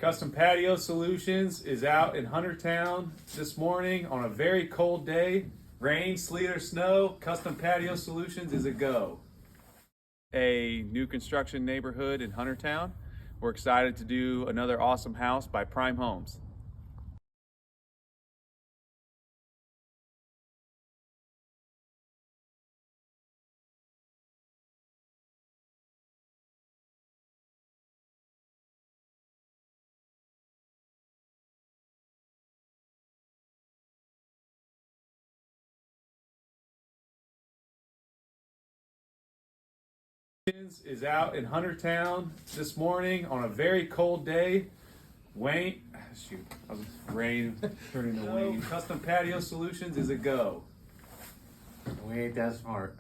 Custom Patio Solutions is out in Huntertown this morning on a very cold day. Rain, sleet, or snow, Custom Patio Solutions is a go. A new construction neighborhood in Huntertown. We're excited to do another awesome house by Prime Homes. Is out in Huntertown this morning on a very cold day. Rain turning to Wayne. Custom Patio Solutions is a go. We ain't that smart.